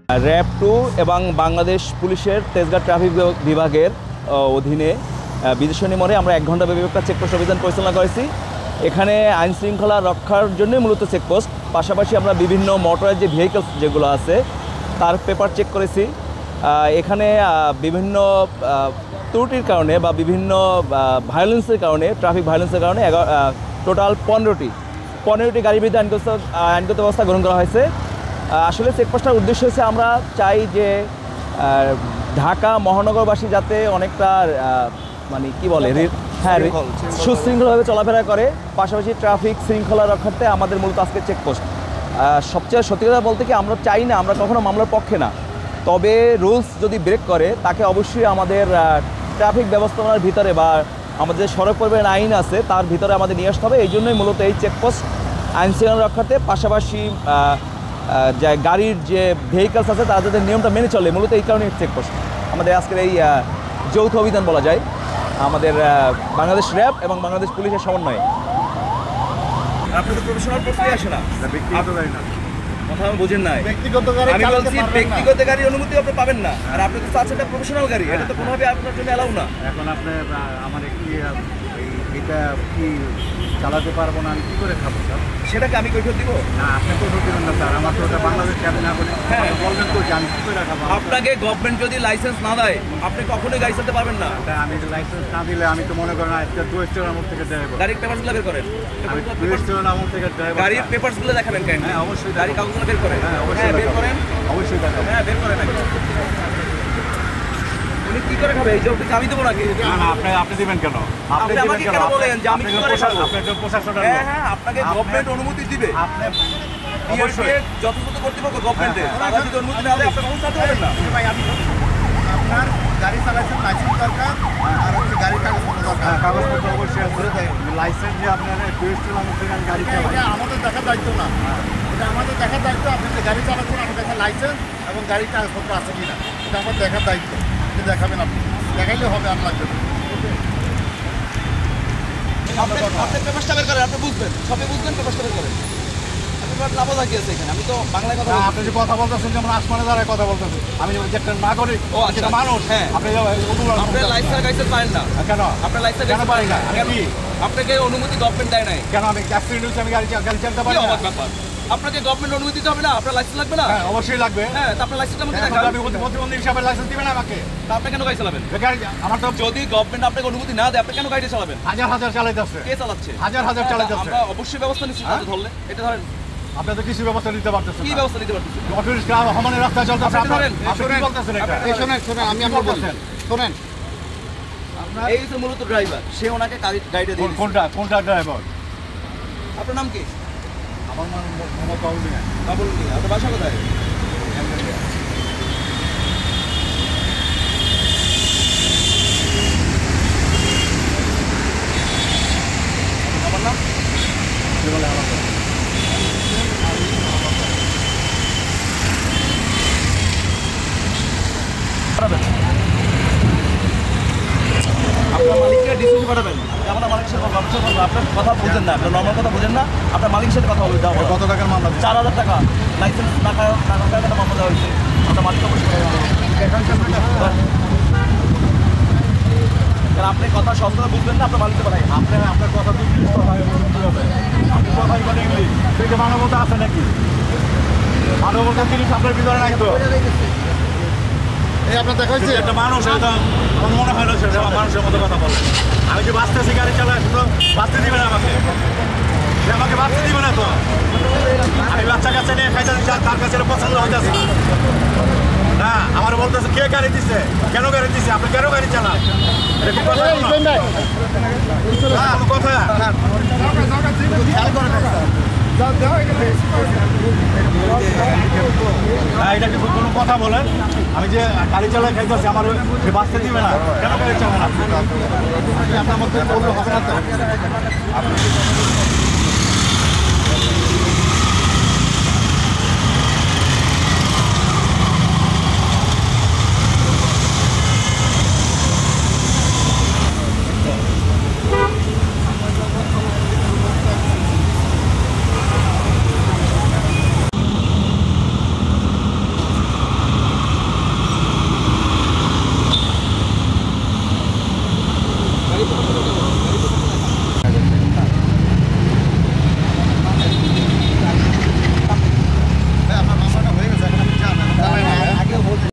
RAB 2 এবং বাংলাদেশ পুলিশের Tejgaon traffic বিভাগের অধীনে বিদেশনী মোড়ে আমরা 1 ঘন্টা ব্যাপী একটা চেকপোস্ট অভিযান পরিচালনা করেছি। এখানে আইন শৃঙ্খলা রক্ষার জন্যই মূলত চেকপোস্ট, পাশাপাশি আমরা বিভিন্ন মোটরের যে ভেহিকলস যেগুলো আছে তার পেপার চেক করেছি। এখানে বিভিন্ন ত্রুটির কারণে বা বিভিন্ন ভায়োলেন্সের কারণে, ট্রাফিক ভায়োলেন্সের কারণে টোটাল 15টি গাড়ির বিরুদ্ধে আইনগত ব্যবস্থা গ্রহণ করা হয়েছে। আসলে চেকপোস্টটার উদ্দেশ্য হচ্ছে আমরা চাই যে ঢাকা মহানগরবাসী যাতে অনেকটা মানে কি বলে সুশৃঙ্খলভাবে চলাফেরা করে, পাশাপাশি ট্রাফিক শৃঙ্খলা রক্ষার্থে আমাদের মূলত আজকে চেকপোস্ট। সবচেয়ে সত্যি কথা বলতে কি, আমরা চাই না, আমরা কখনো মামলার পক্ষে না, তবে রুলস যদি ব্রেক করে তাকে অবশ্যই আমাদের ট্রাফিক ব্যবস্থাপনার ভিতরে বা আমাদের যে সড়ক পরিবহন আইন আছে তার ভিতরে আমাদের নিয়ে আসতে হবে। এই জন্যই মূলত এই চেকপোস্ট আইন শৃঙ্খলা রক্ষার্থে, পাশাপাশি যে গাড়ির যে ভেহিকলস আছে তারা যাদের নিয়মটা মেনে চলে, মূলত এই কারণে চেকপোস্ট আমাদের আজকের এই যৌথ অভিযান বলা যায়, আমাদের বাংলাদেশ র্যাব এবং বাংলাদেশ পুলিশের সমন্বয়ে। আপনি তো প্রফেশনাল প্রশ্নই আসে না, কথা আমি বুঝেন নাই। আমি বলছি ব্যক্তিগত গাড়ির অনুমতি আপনি পাবেন না, আর আপনি তো চাচ্ছেন একটা প্রফেশনাল গাড়ি, এটা তো কোনোভাবে আপনার জন্য এলাও না। এখন আপনি আমার এটা কি চালাতে পারবো না, আমি কী করে খাবো স্যার? সেটাকে আমি কৈফিয়ত দিব না, আপনি কৈফিয়ত দিবেন না স্যার, আমার তো ওটা বাংলাদেশ ক্যাবে না বলে। হ্যাঁ বলবেন তো, আমি কী করে খাবো? আপনাকে গভর্নমেন্ট যদি লাইসেন্স না দেয় আপনি কখনোই গাড়ি চালাতে পারবেন না। আমি লাইসেন্স না দিলে আমি তো মনে করেন আজকে 2 স্টেশনের মোড় থেকে ড্রাইভার। গাড়ির পেপারসগুলো বের করেন, 2 স্টেশনের মোড় থেকে ড্রাইভার। গাড়ির পেপারসগুলো দেখাবেন কেন? হ্যাঁ অবশ্যই, গাড়ির কাগজগুলো বের করেন। হ্যাঁ অবশ্যই বের করেন, অবশ্যই দেখাবেন। হ্যাঁ বের করেন। উনি কি করে খাবে? এই যে আমি দেবো নাকি? না না, আপনি দিবেন কেন? আপনি আমাকে কেন বলেন যে আমি কি করে খাবো? আপনি একজন প্রশাসনের। হ্যাঁ আপনাকে গভর্নমেন্ট অনুমতি দিবে, আপনি অবশ্যই যথাযথ কর্তৃপক্ষ গভর্নমেন্টের, তারা যদি অনুমতি না দেয় আপনি কখন চালাতে পারবেন না। ভাই আমি আপনার গাড়ি চালাচ্ছেন, লাইসেন্স দরকার আর হচ্ছে গাড়ির কাগজপত্র দরকার। কাগজপত্র অবশ্যই লাইসেন্স যে আপনার টুরিস্টের নাম থেকে আমি গাড়ি চালাই, এটা আমাদের দেখার দায়িত্ব না, এটা আমাদের দেখার দায়িত্ব। আপনি যে গাড়ি চালাচ্ছেন আমার দেখার লাইসেন্স এবং গাড়ির কাগজপত্র আছে কিনা এটা আমার দেখার দায়িত্ব। এটা দেখাবেন, আপনি দেখাইলে হবে, আর লাগবে না। আপনি পেপারসটা বের করেন, আপনি বুঝবেন, সবই বুঝবেন, পেপারসটা বের করেন। লাভ থাকি আছে এখানে, আমি তো বাংলায় কথা বলছি। আপনি যে কথা বলতেছেন যেমন আসমানে দাঁড়ায় কথা বলতেছেন, আমি যেমন চেকটা না করি সেটা মানুষ। হ্যাঁ আপনি লাইসেন্স গাইসেন্স পারেন না কেন? আপনার লাইসেন্স কেন পারি না? কেন? আপনাকে অনুমতি গভর্নমেন্ট দেয় নাই কেন? আমি অ্যাক্সিডেন্ট হচ্ছে, আমি গাড়ি চালাতে পারি না? ব্যাপার, আপনাকে গভর্নমেন্ট অনুমতি দিতে হবে না? আপনার লাইসেন্স লাগবে না? হ্যাঁ অবশ্যই লাগবে। হ্যাঁ তা আপনার লাইসেন্সটা আমাকে দেখান। আমি প্রতিবন্ধী হিসাবে লাইসেন্স দিবেন আমাকে? তা আপনি কেন গাড়ি চালাবেন? আমার তো যদি গভর্নমেন্ট আপনাকে অনুমতি না দেয় আপনি কেন গাড়ি চালাবেন? হাজার চালাইতেছে। কে চালাচ্ছে? হাজার চালাইতেছে। আমরা অবশ্যই ব্যবস্থা নিচ্ছি, ধরলে এটা ধরেন। আপনি তো কিছু ব্যবস্থা নিতে পারতেছেন। কি ব্যবস্থা নিতে পারতেছেন? অটোরিক্সা আমাদের রাস্তায় চলতেছে, আপনি ধরেন। আপনি কি বলতেছেন এটা? শোনেন আমি আপনাকে বলছেন, শোনেন এই যে মূলত ড্রাইভার, সে ওনাকে গাড়িটা দিয়ে দিয়েছে। কোনটা ড্রাইভার? আপনার নাম কি? আমার নাম মোহাম্মদ বাবুল মিয়া। বাবুল মিয়া। আপনার বাসা কোথায়? আমার নাম আপনার মালিককে ডিসিশন পাঠাবেন, আমরা মালিকের সাথে ব্যবসা করবো। আপনার কথা বুঝেন না, আপনার নর্মাল কথা বুঝেন না, আপনার মালিকের সাথে কথা বলতে হবে। কত টাকার মামলা? 4000 টাকা লাইসেন্স টাকা মামলা দেওয়া হয়েছে। আপনার মালিক অবশ্যই, কারণ আপনি কথা সস্তা বুঝবেন না, আপনার মালিককে পাঠাই। আপনার কথা তো ইংলিশ কথা হয়, আপনি কথাই বলেন ইংলিশ, সেই যে মানবতা আছে নাকি? মানবতা জিনিস আপনার ভিতরে নাই তো? এই আপনার দেখা হচ্ছে একটা মানুষ, এটা আমার মনে হয় না সেটা মানুষের মতো কথা বলে। আমি যে বাঁচতেছি গাড়ি চালাই, শুধু বাঁচতে দিবে না আমাকে, সে আমাকে বাঁচতে দিবে না তো। আমি বাচ্চা কাছে নিয়ে খাইতেছি, তার কাছে পছন্দ হইতেছে না। আমার বলতেছে কে গাড়ি দিচ্ছে, কেন গাড়ি দিচ্ছে, আপনি কেন গাড়ি চালান? এটা কি কথা? কথা এটা কি কোনো কথা বলেন? আমি যে গাড়ি চালাই খাইতেছি, আমার বাঁচতে দিবে না, কেন গাড়ি চালান? আপনার মধ্যে বললে হবে না তো।